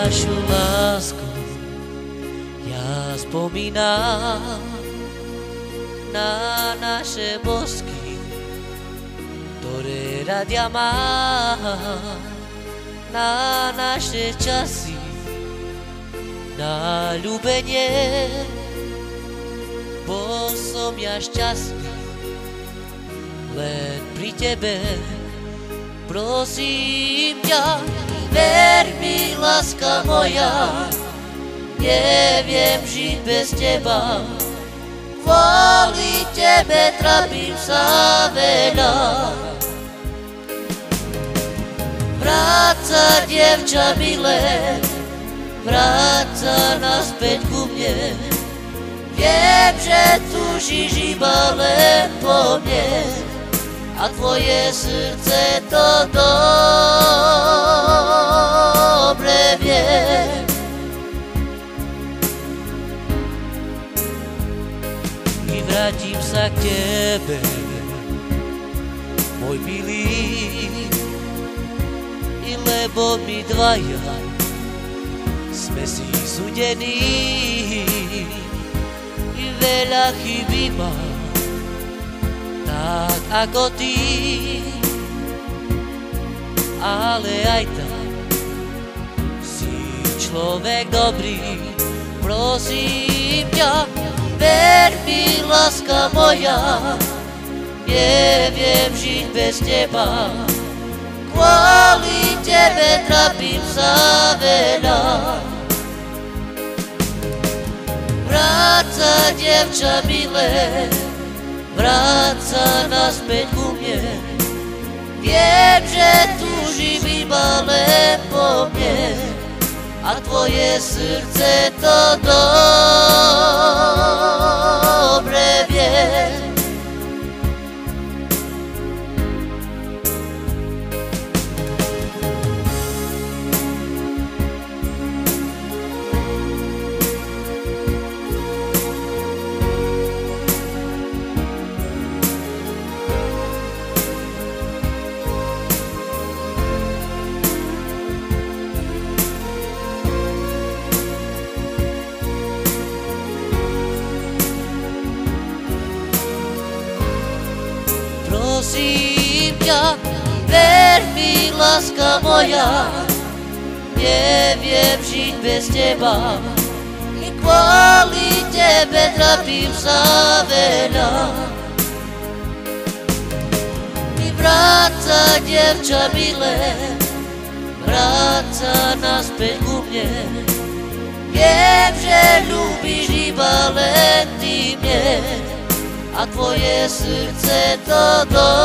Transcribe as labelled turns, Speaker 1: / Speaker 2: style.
Speaker 1: našu lásku ja spomínam, na naše bosky, ktoré radia mám, na naše časy, na ľúbenie. Bol som ja šťastný len pri tebe. Prosím ťa, ver mi, láska moja, neviem žiť bez teba. Kvôli tebe trápim sa veľa. Vráť sa, dievča milé, vráť sa naspäť ku mne. Viem, že túžiš iba len po mne a tvoje srdce to dobre vie. Vrátim sa k tebe, môj milý, i lebo my dvaja sme si súdení, i veľa chybí mám, tak ako ty, ale aj tak si človek dobrý. Prosím ťa, ver mi, láska moja, neviem žiť bez teba. Kvôli tebe trápim sa veľa. Vráť sa, dievča milé, vráť sa naspäť ku mne. Viem, že túžim iba len po mne a tvoje srdce to dobre vie. Prosím ťa, ver mi, láska moja, neviem žiť bez teba. I kvôli tebe trápim sa veľa. I vráť sa, dievča milé, vráť sa naspäť ku mne. Viem, že ľúbiš iba len ty mne a tvoje srdce to dobre